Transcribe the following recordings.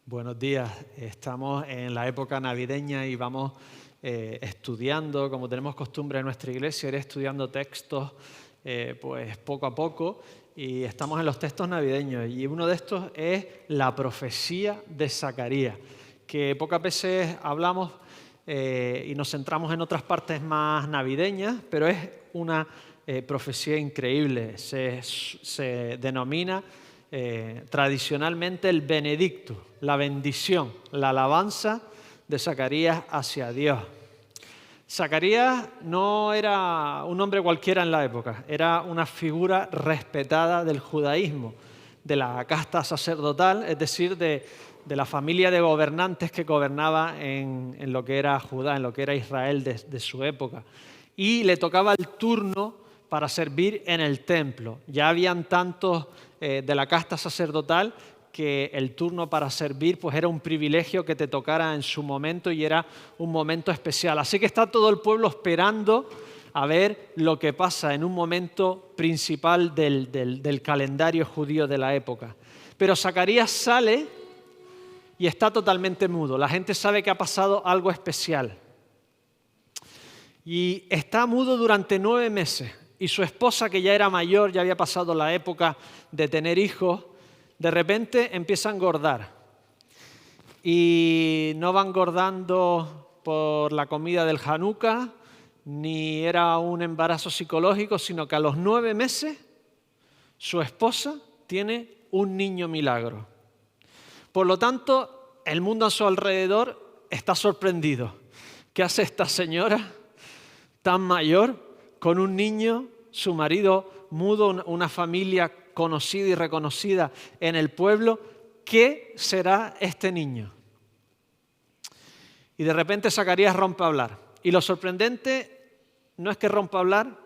Buenos días. Estamos en la época navideña y vamos estudiando, como tenemos costumbre en nuestra iglesia, ir estudiando textos pues poco a poco, y estamos en los textos navideños, y uno de estos es la profecía de Zacarías, que pocas veces hablamos y nos centramos en otras partes más navideñas, pero es una profecía increíble. Se denomina tradicionalmente el Benedictus, la bendición, la alabanza de Zacarías hacia Dios. Zacarías no era un hombre cualquiera en la época, era una figura respetada del judaísmo, de la casta sacerdotal, es decir, de la familia de gobernantes que gobernaba en lo que era Judá, en lo que era Israel de su época. Y le tocaba el turno para servir en el templo. Ya habían tantos de la casta sacerdotal que el turno para servir pues era un privilegio que te tocara en su momento, y era un momento especial. Así que está todo el pueblo esperando a ver lo que pasa en un momento principal del calendario judío de la época. Pero Zacarías sale y está totalmente mudo. La gente sabe que ha pasado algo especial. Y está mudo durante 9 meses. Y su esposa, que ya era mayor, ya había pasado la época de tener hijos, de repente empieza a engordar. Y no va engordando por la comida del Hanukkah, ni era un embarazo psicológico, sino que a los 9 meses su esposa tiene un niño milagro. Por lo tanto, el mundo a su alrededor está sorprendido. ¿Qué hace esta señora tan mayor con un niño, su marido mudo, una familia conocida y reconocida en el pueblo? ¿Qué será este niño? Y de repente Zacarías rompe a hablar. Y lo sorprendente no es que rompa a hablar,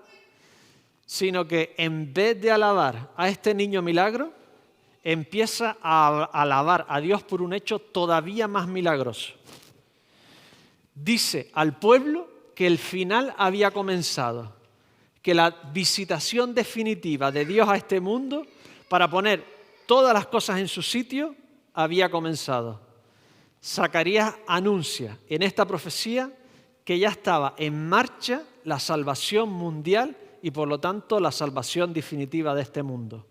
sino que en vez de alabar a este niño milagro, empieza a alabar a Dios por un hecho todavía más milagroso. Dice al pueblo que el final había comenzado, que la visitación definitiva de Dios a este mundo para poner todas las cosas en su sitio había comenzado. Zacarías anuncia en esta profecía que ya estaba en marcha la salvación mundial y por lo tanto la salvación definitiva de este mundo.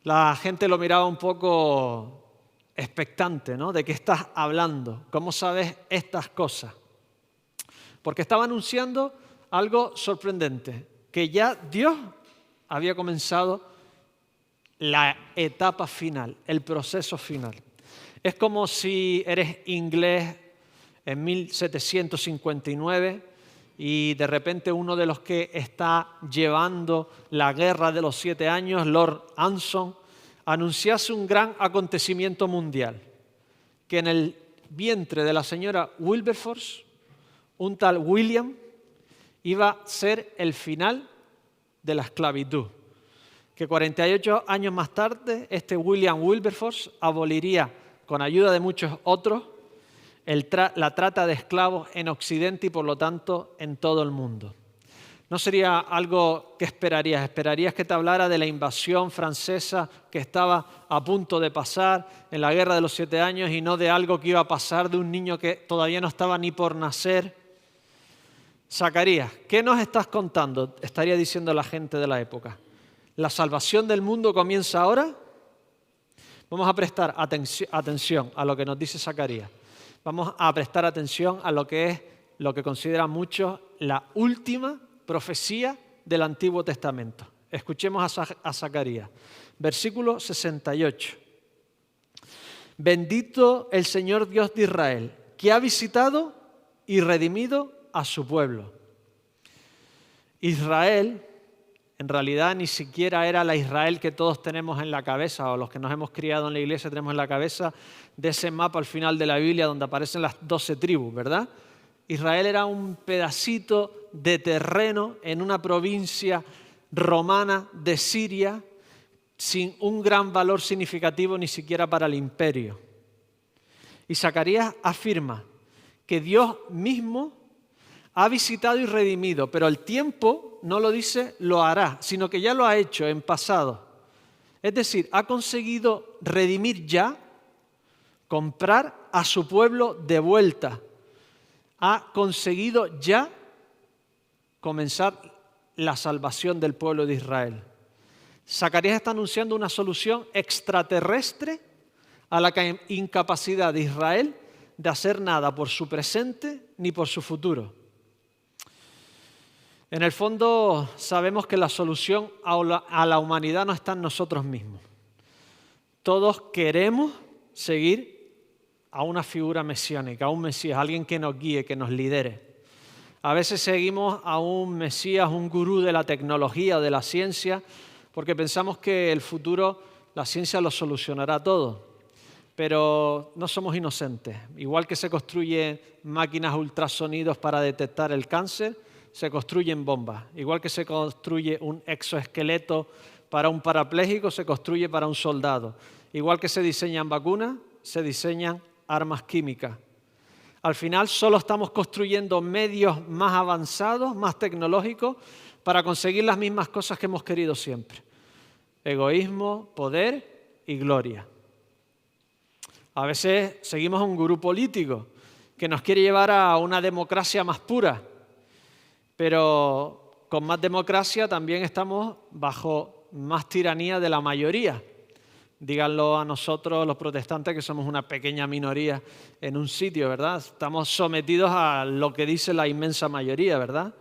La gente lo miraba un poco expectante, ¿no? ¿De qué estás hablando? ¿Cómo sabes estas cosas? Porque estaba anunciando algo sorprendente, que ya Dios había comenzado la etapa final, el proceso final. Es como si eres inglés en 1759 y de repente uno de los que está llevando la guerra de los 7 años, Lord Anson, anunciase un gran acontecimiento mundial, que en el vientre de la señora Wilberforce, un tal William, iba a ser el final de la esclavitud, que 48 años más tarde este William Wilberforce aboliría, con ayuda de muchos otros, la trata de esclavos en Occidente y por lo tanto en todo el mundo. ¿No sería algo que esperarías? ¿Esperarías que te hablara de la invasión francesa que estaba a punto de pasar en la Guerra de los 7 años y no de algo que iba a pasar de un niño que todavía no estaba ni por nacer? Zacarías, ¿qué nos estás contando?, estaría diciendo la gente de la época. ¿La salvación del mundo comienza ahora? Vamos a prestar atención a lo que nos dice Zacarías. Vamos a prestar atención a lo que es, lo que consideran muchos, la última profecía del Antiguo Testamento. Escuchemos a Zacarías. Versículo 68. Bendito el Señor Dios de Israel, que ha visitado y redimido a su pueblo. Israel, en realidad ni siquiera era la Israel que todos tenemos en la cabeza, o los que nos hemos criado en la iglesia tenemos en la cabeza, de ese mapa al final de la Biblia donde aparecen las 12 tribus, ¿verdad? Israel era un pedacito de terreno en una provincia romana de Siria, sin un gran valor significativo ni siquiera para el imperio. Y Zacarías afirma que Dios mismo ha visitado y redimido, pero el tiempo no lo dice lo hará, sino que ya lo ha hecho en pasado. Es decir, ha conseguido redimir ya comprar a su pueblo de vuelta. Ha conseguido ya comenzar la salvación del pueblo de Israel. Zacarías está anunciando una solución extraterrestre a la incapacidad de Israel de hacer nada por su presente ni por su futuro. En el fondo sabemos que la solución a la humanidad no está en nosotros mismos. Todos queremos seguir a una figura mesiánica, a un Mesías, alguien que nos guíe, que nos lidere. A veces seguimos a un Mesías, un gurú de la tecnología o de la ciencia, porque pensamos que el futuro, la ciencia lo solucionará todo. Pero no somos inocentes. Igual que se construyen máquinas ultrasonidos para detectar el cáncer, se construyen bombas. Igual que se construye un exoesqueleto para un parapléjico, se construye para un soldado. Igual que se diseñan vacunas, se diseñan armas químicas. Al final solo estamos construyendo medios más avanzados, más tecnológicos, para conseguir las mismas cosas que hemos querido siempre. Egoísmo, poder y gloria. A veces seguimos a un gurú político que nos quiere llevar a una democracia más pura, pero con más democracia también estamos bajo más tiranía de la mayoría. Díganlo a nosotros los protestantes que somos una pequeña minoría en un sitio, ¿verdad? Estamos sometidos a lo que dice la inmensa mayoría, ¿verdad?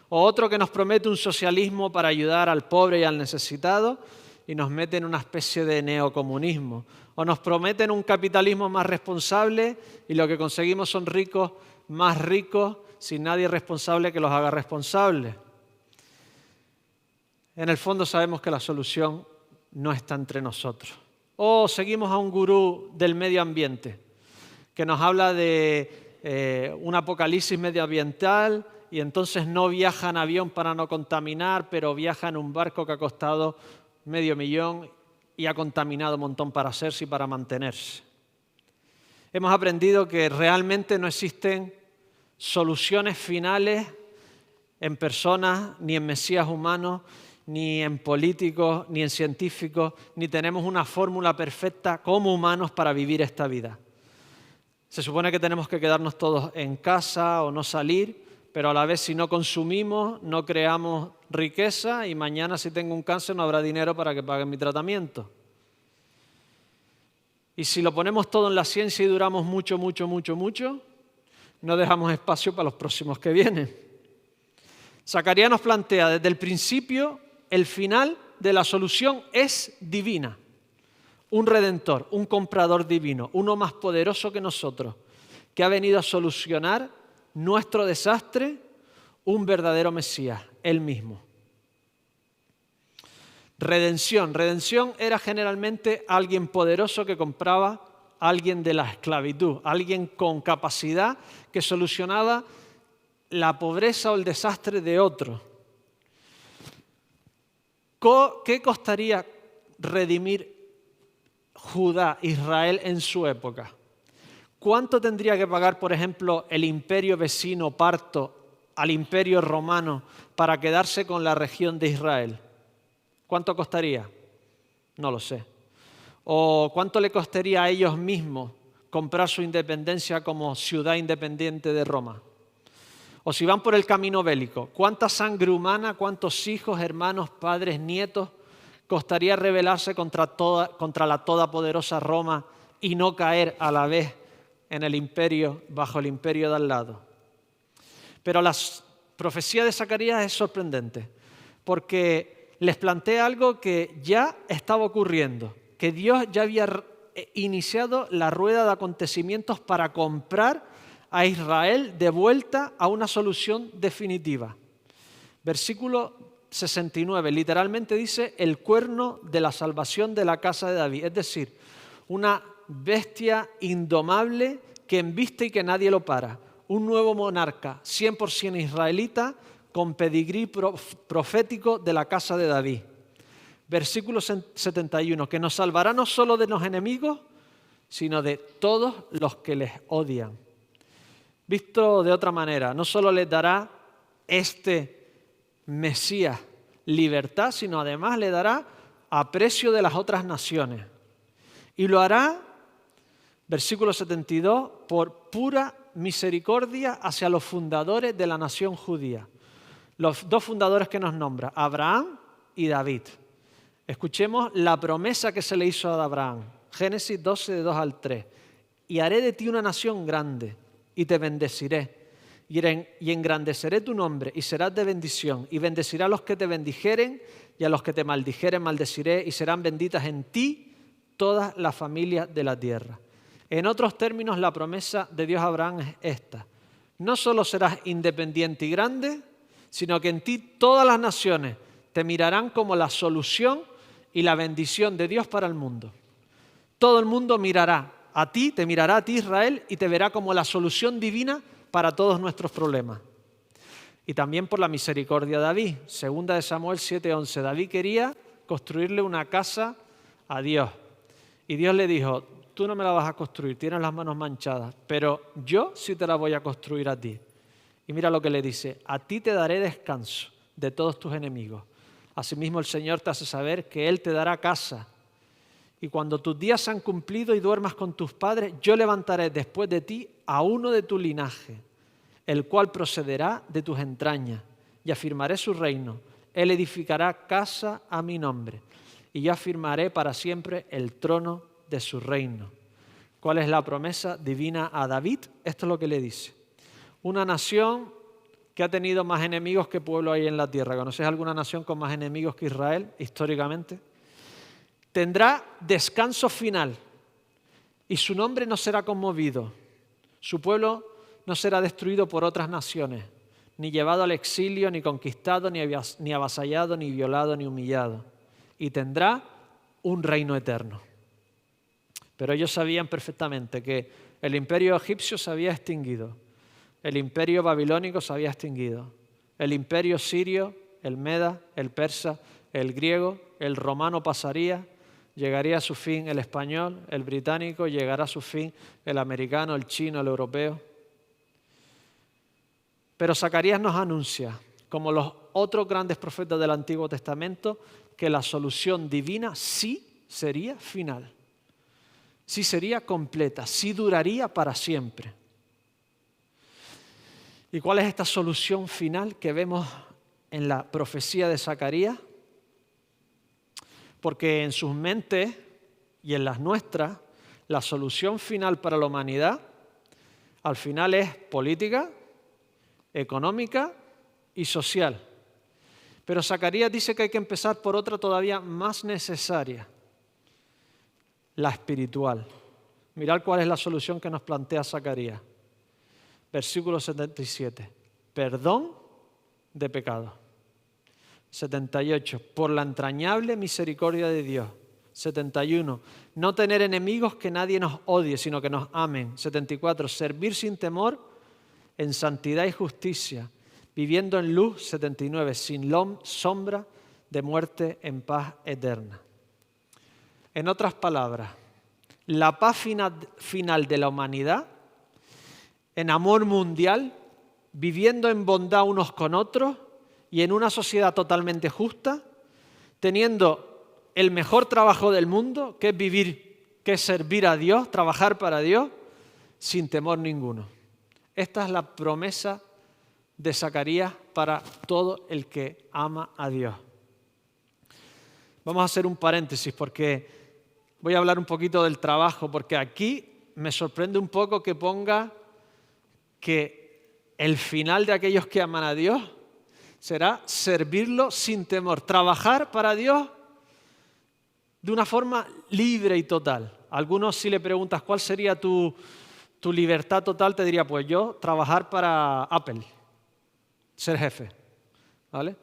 O otro que nos promete un socialismo para ayudar al pobre y al necesitado y nos mete en una especie de neocomunismo. O nos prometen un capitalismo más responsable y lo que conseguimos son ricos más ricos sin nadie responsable que los haga responsables. En el fondo sabemos que la solución no está entre nosotros. O seguimos a un gurú del medio ambiente que nos habla de un apocalipsis medioambiental y entonces no viaja en avión para no contaminar, pero viaja en un barco que ha costado $500,000 y ha contaminado un montón para hacerse y para mantenerse. Hemos aprendido que realmente no existen soluciones finales en personas, ni en mesías humanos, ni en políticos, ni en científicos, ni tenemos una fórmula perfecta como humanos para vivir esta vida. Se supone que tenemos que quedarnos todos en casa o no salir, pero a la vez si no consumimos, no creamos riqueza y mañana si tengo un cáncer no habrá dinero para que paguen mi tratamiento. Y si lo ponemos todo en la ciencia y duramos mucho, no dejamos espacio para los próximos que vienen. Zacarías nos plantea desde el principio el final de la solución es divina. Un redentor, un comprador divino, uno más poderoso que nosotros, que ha venido a solucionar nuestro desastre, un verdadero Mesías, Él mismo. Redención. Redención era generalmente alguien poderoso que compraba a alguien de la esclavitud, alguien con capacidad que solucionaba la pobreza o el desastre de otro. ¿Qué costaría redimir Judá, Israel en su época? ¿Cuánto tendría que pagar, por ejemplo, el imperio vecino parto al imperio romano para quedarse con la región de Israel? ¿Cuánto costaría? No lo sé. ¿O cuánto le costaría a ellos mismos comprar su independencia como ciudad independiente de Roma? O si van por el camino bélico, ¿cuánta sangre humana, cuántos hijos, hermanos, padres, nietos costaría rebelarse contra la todopoderosa Roma y no caer a la vez en el imperio, bajo el imperio de al lado? Pero la profecía de Zacarías es sorprendente, porque les plantea algo que ya estaba ocurriendo, que Dios ya había iniciado la rueda de acontecimientos para comprar a Israel de vuelta a una solución definitiva. Versículo 69, literalmente dice el cuerno de la salvación de la casa de David, es decir, una bestia indomable que embiste y que nadie lo para, un nuevo monarca 100% israelita con pedigrí profético de la casa de David. Versículo 71, que nos salvará no solo de los enemigos, sino de todos los que les odian. Visto de otra manera, no solo les dará este Mesías libertad, sino además le dará aprecio de las otras naciones. Y lo hará Versículo 72, por pura misericordia hacia los fundadores de la nación judía. Los dos fundadores que nos nombra, Abraham y David. Escuchemos la promesa que se le hizo a Abraham. Génesis 12, de 2 al 3. Y haré de ti una nación grande y te bendeciré. Y engrandeceré tu nombre y serás de bendición. Y bendeciré a los que te bendijeren y a los que te maldijeren maldeciré. Y serán benditas en ti todas las familias de la tierra. En otros términos, la promesa de Dios a Abraham es esta. No solo serás independiente y grande, sino que en ti todas las naciones te mirarán como la solución y la bendición de Dios para el mundo. Todo el mundo mirará a ti, te mirará a ti Israel y te verá como la solución divina para todos nuestros problemas. Y también por la misericordia de David. Segunda de Samuel 7:11. David quería construirle una casa a Dios. Y Dios le dijo, tú no me la vas a construir, tienes las manos manchadas, pero yo sí te la voy a construir a ti. Y mira lo que le dice, a ti te daré descanso de todos tus enemigos. Asimismo el Señor te hace saber que Él te dará casa. Y cuando tus días se han cumplido y duermas con tus padres, yo levantaré después de ti a uno de tu linaje, el cual procederá de tus entrañas, y afirmaré su reino. Él edificará casa a mi nombre, y yo afirmaré para siempre el trono de su reino. ¿Cuál es la promesa divina a David? Esto es lo que le dice. Una nación que ha tenido más enemigos que pueblo ahí en la tierra. ¿Conoces alguna nación con más enemigos que Israel históricamente? Tendrá descanso final y su nombre no será conmovido. Su pueblo no será destruido por otras naciones, ni llevado al exilio, ni conquistado, ni avasallado, ni violado, ni humillado. Y tendrá un reino eterno. Pero ellos sabían perfectamente que el imperio egipcio se había extinguido, el imperio babilónico se había extinguido, el imperio sirio, el meda, el persa, el griego, el romano pasaría, llegaría a su fin el español, el británico, llegará a su fin el americano, el chino, el europeo. Pero Zacarías nos anuncia, como los otros grandes profetas del Antiguo Testamento, que la solución divina sí sería final, sí sería completa, sí duraría para siempre. ¿Y cuál es esta solución final que vemos en la profecía de Zacarías? Porque en sus mentes y en las nuestras, la solución final para la humanidad, al final es política, económica y social. Pero Zacarías dice que hay que empezar por otra todavía más necesaria, la espiritual. Mirad cuál es la solución que nos plantea Zacarías. Versículo 77. Perdón de pecado. 78. Por la entrañable misericordia de Dios. 71. No tener enemigos que nadie nos odie, sino que nos amen. 74. Servir sin temor en santidad y justicia, viviendo en luz. 79. Sin sombra de muerte, en paz eterna. En otras palabras, la paz final de la humanidad, en amor mundial, viviendo en bondad unos con otros y en una sociedad totalmente justa, teniendo el mejor trabajo del mundo, que es vivir, que es servir a Dios, trabajar para Dios, sin temor ninguno. Esta es la promesa de Zacarías para todo el que ama a Dios. Vamos a hacer un paréntesis porque voy a hablar un poquito del trabajo, porque aquí me sorprende un poco que ponga que el final de aquellos que aman a Dios será servirlo sin temor, trabajar para Dios de una forma libre y total. A algunos, si le preguntas cuál sería tu libertad total, te diría, pues yo trabajar para Apple, ser jefe, ¿vale?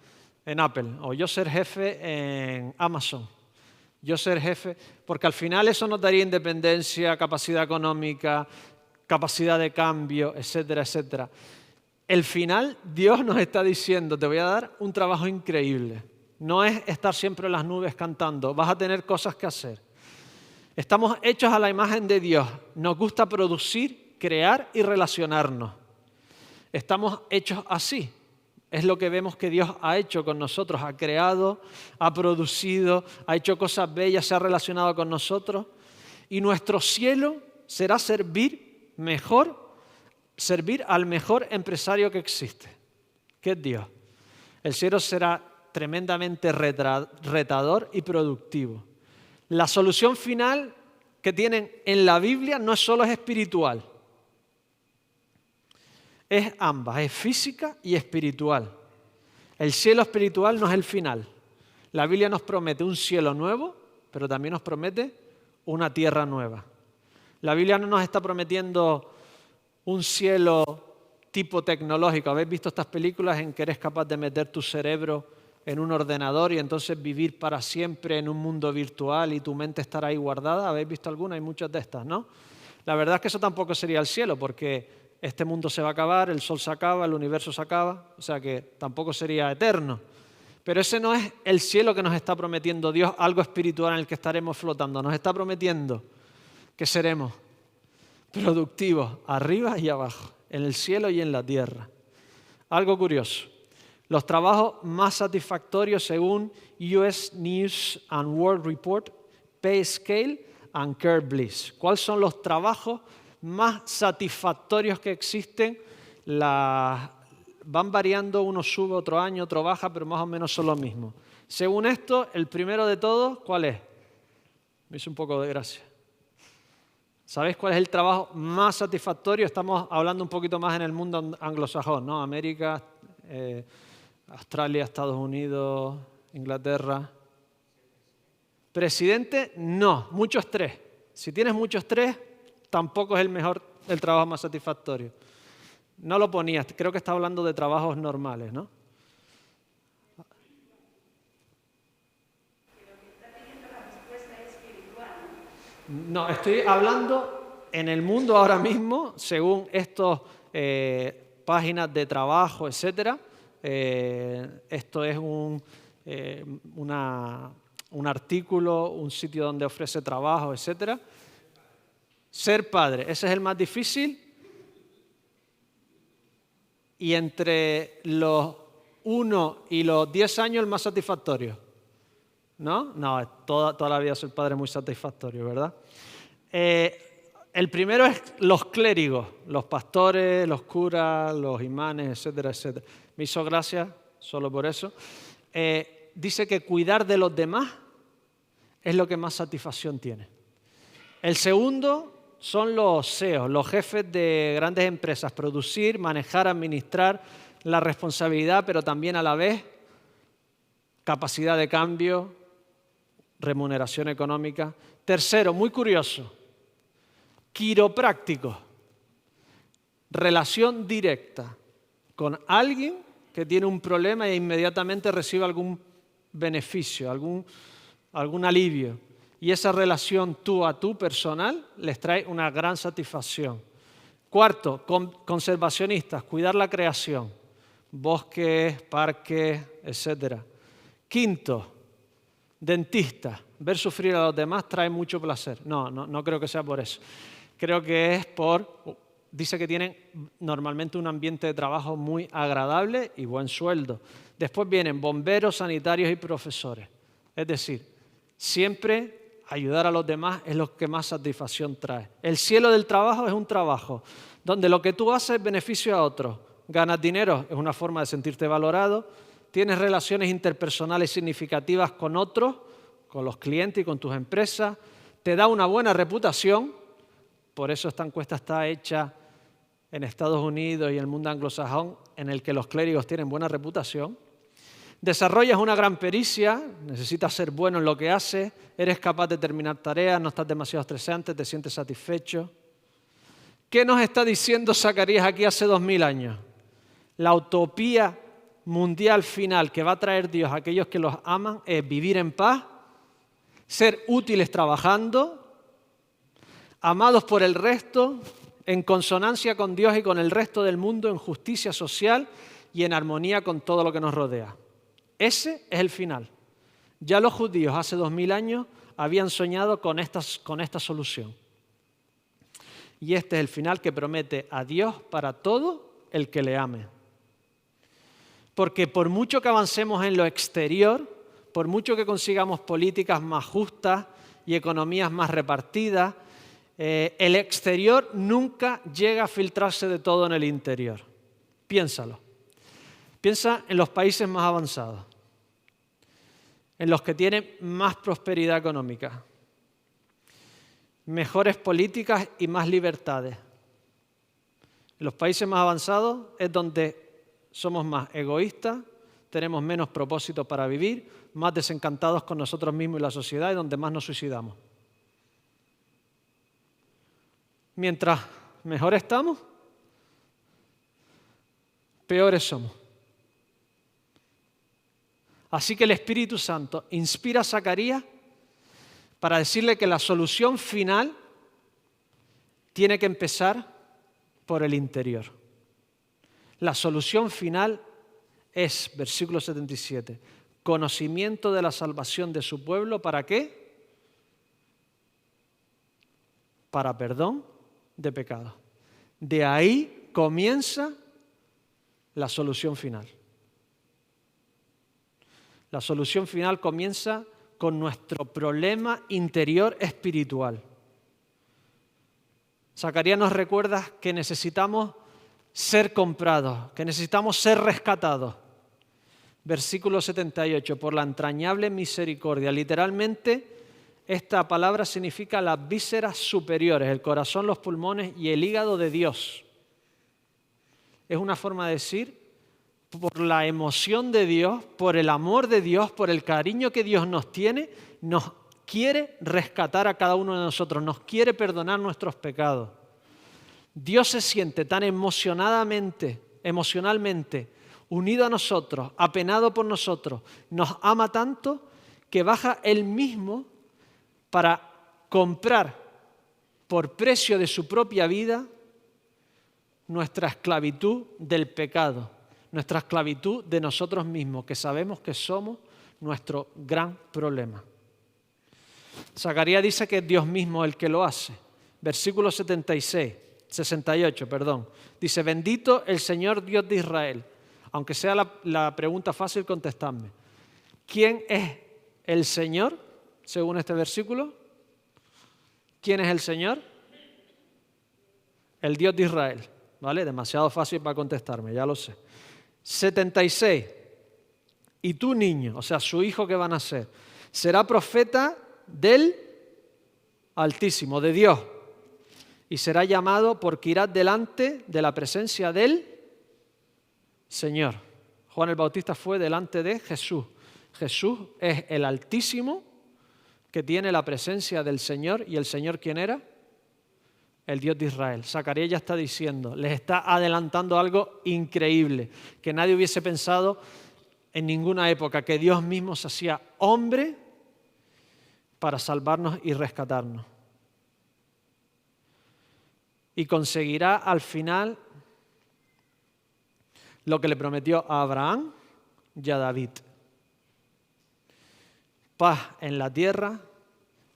En Apple, o yo ser jefe en Amazon, yo ser jefe, porque al final eso nos daría independencia, capacidad económica, capacidad de cambio, etcétera, etcétera. El final, Dios nos está diciendo, te voy a dar un trabajo increíble. No es estar siempre en las nubes cantando, vas a tener cosas que hacer. Estamos hechos a la imagen de Dios. Nos gusta producir, crear y relacionarnos. Estamos hechos así. Es lo que vemos que Dios ha hecho con nosotros. Ha creado, ha producido, ha hecho cosas bellas, se ha relacionado con nosotros. Y nuestro cielo será servir al mejor empresario que existe, que es Dios. El cielo será tremendamente retador y productivo. La solución final que tienen en la Biblia no solo es espiritual, es ambas, es física y espiritual. El cielo espiritual no es el final. La Biblia nos promete un cielo nuevo, pero también nos promete una tierra nueva. La Biblia no nos está prometiendo un cielo tipo tecnológico. ¿Habéis visto estas películas en que eres capaz de meter tu cerebro en un ordenador y entonces vivir para siempre en un mundo virtual y tu mente estará ahí guardada? ¿Habéis visto alguna? Hay muchas de estas, ¿no? La verdad es que eso tampoco sería el cielo, porque este mundo se va a acabar, el sol se acaba, el universo se acaba, o sea que tampoco sería eterno. Pero ese no es el cielo que nos está prometiendo Dios, algo espiritual en el que estaremos flotando. Nos está prometiendo que seremos productivos arriba y abajo, en el cielo y en la tierra. Algo curioso. Los trabajos más satisfactorios según US News and World Report, Pay Scale and Care Bliss. ¿Cuáles son los trabajos más satisfactorios que existen? Van variando, uno sube, otro año, otro baja, pero más o menos son lo mismo. Según esto, el primero de todos, ¿cuál es? Me hizo un poco de gracia. ¿Sabéis cuál es el trabajo más satisfactorio? Estamos hablando un poquito más en el mundo anglosajón, ¿no? América, Australia, Estados Unidos, Inglaterra. Presidente, no, mucho estrés. Si tienes mucho estrés, tampoco es el trabajo más satisfactorio. No lo ponías, creo que está hablando de trabajos normales, ¿no? No, estoy hablando en el mundo ahora mismo, según estas páginas de trabajo, etcétera. Esto es un artículo, un sitio donde ofrece trabajo, etcétera. Ser padre, ese es el más difícil. Y entre los 1 y los 10 años el más satisfactorio. ¿No? No, toda la vida ser padre es muy satisfactorio, ¿verdad? El primero es los clérigos, los pastores, los curas, los imanes, etcétera, etcétera. Me hizo gracia solo por eso. Dice que cuidar de los demás es lo que más satisfacción tiene. El segundo son los CEOs, los jefes de grandes empresas, producir, manejar, administrar la responsabilidad, pero también a la vez capacidad de cambio, remuneración económica. Tercero, muy curioso, quiropráctico, relación directa con alguien que tiene un problema e inmediatamente recibe algún beneficio, algún alivio. Y esa relación tú a tú personal les trae una gran satisfacción. Cuarto, conservacionistas, cuidar la creación, bosques, parques, etc. Quinto, dentistas, ver sufrir a los demás trae mucho placer. No creo que sea por eso. Creo que es dice que tienen normalmente un ambiente de trabajo muy agradable y buen sueldo. Después vienen bomberos, sanitarios y profesores. Es decir, siempre ayudar a los demás es lo que más satisfacción trae. El cielo del trabajo es un trabajo donde lo que tú haces es beneficio a otros. Ganas dinero, es una forma de sentirte valorado. Tienes relaciones interpersonales significativas con otros, con los clientes y con tus empresas. Te da una buena reputación. Por eso esta encuesta está hecha en Estados Unidos y en el mundo anglosajón, en el que los clérigos tienen buena reputación. Desarrollas una gran pericia, necesitas ser bueno en lo que haces, eres capaz de terminar tareas, no estás demasiado estresante, te sientes satisfecho. ¿Qué nos está diciendo Zacarías aquí hace 2000 años? La utopía mundial final que va a traer Dios a aquellos que los aman es vivir en paz, ser útiles trabajando, amados por el resto, en consonancia con Dios y con el resto del mundo, en justicia social y en armonía con todo lo que nos rodea. Ese es el final. Ya los judíos hace 2000 años habían soñado con esta solución. Y este es el final que promete a Dios para todo el que le ame. Porque por mucho que avancemos en lo exterior, por mucho que consigamos políticas más justas y economías más repartidas, el exterior nunca llega a filtrarse de todo en el interior. Piénsalo. Piensa en los países más avanzados, en los que tienen más prosperidad económica, mejores políticas y más libertades. En los países más avanzados es donde somos más egoístas, tenemos menos propósito para vivir, más desencantados con nosotros mismos y la sociedad y donde más nos suicidamos. Mientras mejor estamos, peores somos. Así que el Espíritu Santo inspira a Zacarías para decirle que la solución final tiene que empezar por el interior. La solución final es, versículo 77, conocimiento de la salvación de su pueblo, ¿para qué? Para perdón de pecados. De ahí comienza la solución final. La solución final comienza con nuestro problema interior espiritual. Zacarías nos recuerda que necesitamos ser comprados, que necesitamos ser rescatados. Versículo 78, por la entrañable misericordia. Literalmente, esta palabra significa las vísceras superiores, el corazón, los pulmones y el hígado de Dios. Es una forma de decir, por la emoción de Dios, por el amor de Dios, por el cariño que Dios nos tiene, nos quiere rescatar a cada uno de nosotros, nos quiere perdonar nuestros pecados. Dios se siente tan emocionalmente unido a nosotros, apenado por nosotros, nos ama tanto que baja Él mismo para comprar por precio de su propia vida nuestra esclavitud del pecado, nuestra esclavitud de nosotros mismos, que sabemos que somos nuestro gran problema. Zacarías dice que es Dios mismo el que lo hace. Versículo 68, dice, bendito el Señor Dios de Israel. Aunque sea la pregunta fácil, contestadme. ¿Quién es el Señor, según este versículo? ¿Quién es el Señor? El Dios de Israel. ¿Vale? Demasiado fácil para contestarme, ya lo sé. 76. Y tú, niño, o sea, su hijo que va a nacer, será profeta del Altísimo, de Dios, y será llamado porque irá delante de la presencia del Señor. Juan el Bautista fue delante de Jesús. Jesús es el Altísimo que tiene la presencia del Señor. ¿Y el Señor quién era? El Dios de Israel. Zacarías ya está diciendo, les está adelantando algo increíble, que nadie hubiese pensado en ninguna época, que Dios mismo se hacía hombre para salvarnos y rescatarnos. Y conseguirá al final lo que le prometió a Abraham y a David. Paz en la tierra,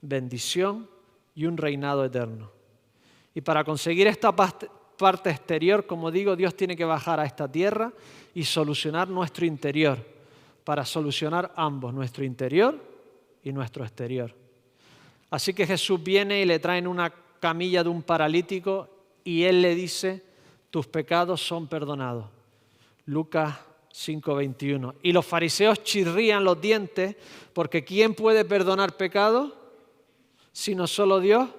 bendición y un reinado eterno. Y para conseguir esta parte exterior, como digo, Dios tiene que bajar a esta tierra y solucionar nuestro interior, para solucionar ambos, nuestro interior y nuestro exterior. Así que Jesús viene y le traen una camilla de un paralítico y Él le dice, tus pecados son perdonados. Lucas 5:21. Y los fariseos chirrían los dientes porque ¿quién puede perdonar pecados sino solo Dios?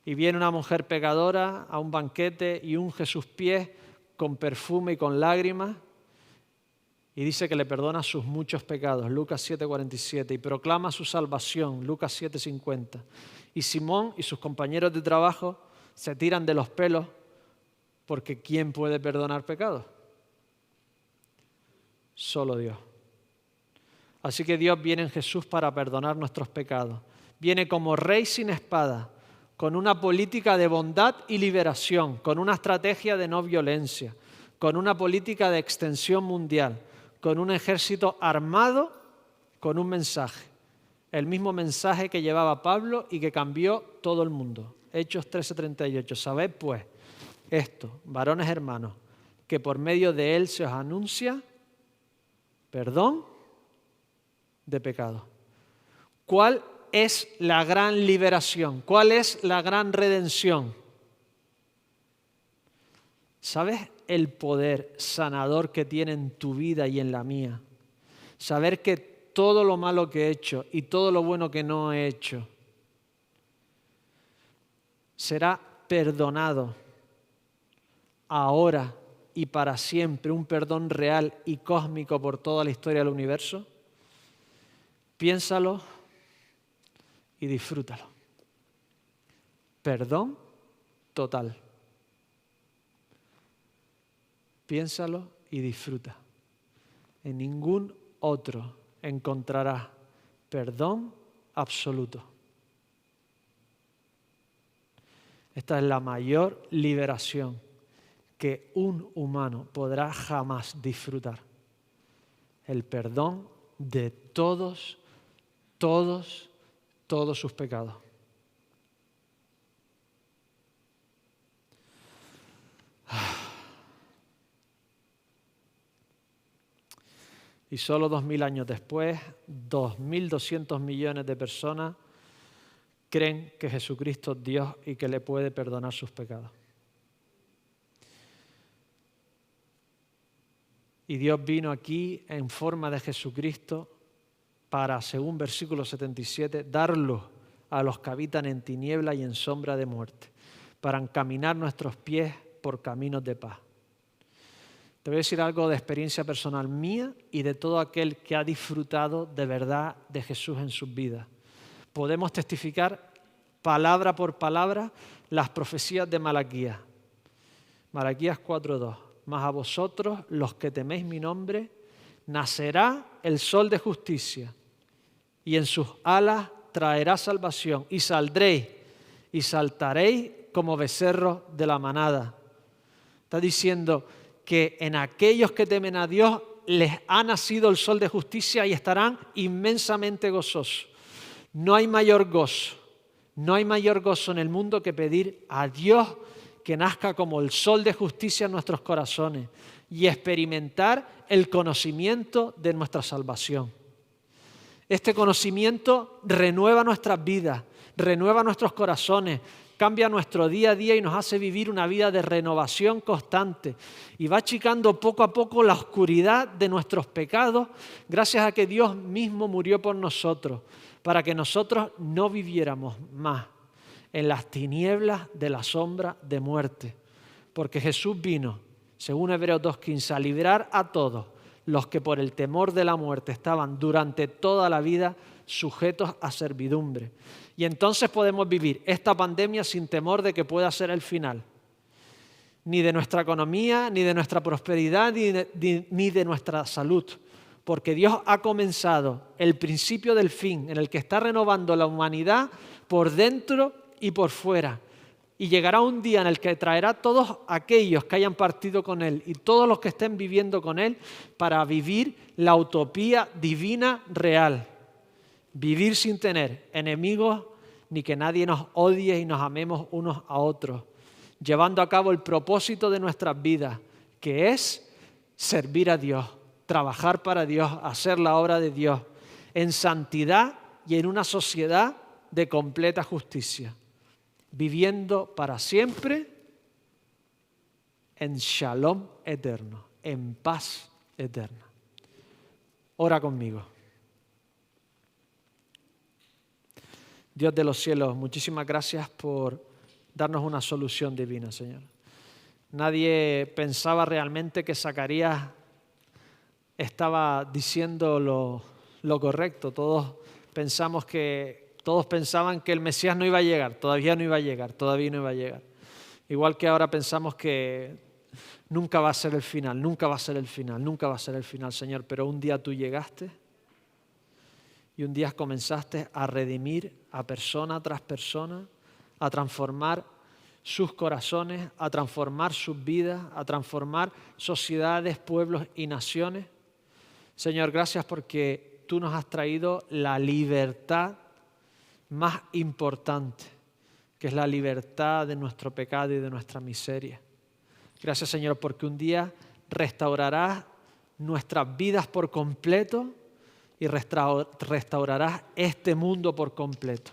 Y viene una mujer pecadora a un banquete y unge sus pies con perfume y con lágrimas y dice que le perdona sus muchos pecados, Lucas 7:47, y proclama su salvación, Lucas 7:50. Y Simón y sus compañeros de trabajo se tiran de los pelos porque ¿quién puede perdonar pecados? Solo Dios. Así que Dios viene en Jesús para perdonar nuestros pecados. Viene como rey sin espada, con una política de bondad y liberación, con una estrategia de no violencia, con una política de extensión mundial, con un ejército armado, con un mensaje. El mismo mensaje que llevaba Pablo y que cambió todo el mundo. Hechos 13:38. Sabed pues esto, varones hermanos, que por medio de él se os anuncia perdón de pecados. ¿Cuál es la gran liberación? ¿Cuál es la gran redención? ¿Sabes el poder sanador que tiene en tu vida y en la mía? Saber que todo lo malo que he hecho y todo lo bueno que no he hecho será perdonado ahora y para siempre, un perdón real y cósmico por toda la historia del universo. Piénsalo y disfrútalo. Perdón total. Piénsalo y disfruta. En ningún otro encontrarás perdón absoluto. Esta es la mayor liberación que un humano podrá jamás disfrutar. El perdón de todos sus pecados. Y solo 2000 años después, 2.200 millones de personas creen que Jesucristo es Dios y que le puede perdonar sus pecados. Y Dios vino aquí en forma de Jesucristo para, según versículo 77, dar luz a los que habitan en tiniebla y en sombra de muerte, para encaminar nuestros pies por caminos de paz. Te voy a decir algo de experiencia personal mía y de todo aquel que ha disfrutado de verdad de Jesús en sus vidas. Podemos testificar palabra por palabra las profecías de Malaquías. Malaquías 4:2. Mas a vosotros, los que teméis mi nombre, nacerá el sol de justicia, y en sus alas traerá salvación, y saldréis y saltaréis como becerros de la manada. Está diciendo que en aquellos que temen a Dios les ha nacido el sol de justicia y estarán inmensamente gozosos. No hay mayor gozo en el mundo que pedir a Dios que nazca como el sol de justicia en nuestros corazones y experimentar el conocimiento de nuestra salvación. Este conocimiento renueva nuestras vidas, renueva nuestros corazones, cambia nuestro día a día y nos hace vivir una vida de renovación constante y va achicando poco a poco la oscuridad de nuestros pecados gracias a que Dios mismo murió por nosotros, para que nosotros no viviéramos más en las tinieblas de la sombra de muerte. Porque Jesús vino, según Hebreos 2:15, a librar a todos los que por el temor de la muerte estaban durante toda la vida sujetos a servidumbre. Y entonces podemos vivir esta pandemia sin temor de que pueda ser el final. Ni de nuestra economía, ni de nuestra prosperidad, ni de nuestra salud. Porque Dios ha comenzado el principio del fin, en el que está renovando la humanidad por dentro y por fuera. Y llegará un día en el que traerá a todos aquellos que hayan partido con Él y todos los que estén viviendo con Él para vivir la utopía divina real. Vivir sin tener enemigos ni que nadie nos odie y nos amemos unos a otros. Llevando a cabo el propósito de nuestras vidas, que es servir a Dios, trabajar para Dios, hacer la obra de Dios en santidad y en una sociedad de completa justicia. Viviendo para siempre en shalom eterno, en paz eterna. Ora conmigo. Dios de los cielos, muchísimas gracias por darnos una solución divina, Señor. Nadie pensaba realmente que Zacarías estaba diciendo lo correcto. Todos pensaban que el Mesías no iba a llegar, todavía no iba a llegar. Igual que ahora pensamos que nunca va a ser el final, Señor. Pero un día tú llegaste y un día comenzaste a redimir a persona tras persona, a transformar sus corazones, a transformar sus vidas, a transformar sociedades, pueblos y naciones. Señor, gracias porque tú nos has traído la libertad más importante, que es la libertad de nuestro pecado y de nuestra miseria. Gracias, Señor, porque un día restaurarás nuestras vidas por completo y restaurarás este mundo por completo.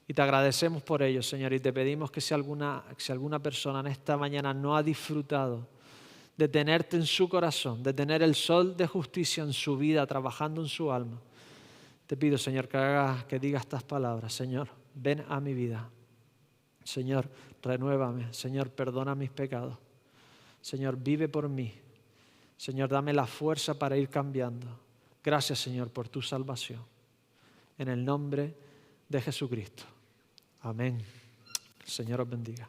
Y te agradecemos por ello, Señor, y te pedimos que si alguna persona en esta mañana no ha disfrutado de tenerte en su corazón, de tener el sol de justicia en su vida, trabajando en su alma, te pido, Señor, que diga estas palabras. Señor, ven a mi vida. Señor, renuévame. Señor, perdona mis pecados. Señor, vive por mí. Señor, dame la fuerza para ir cambiando. Gracias, Señor, por tu salvación. En el nombre de Jesucristo. Amén. El Señor os bendiga.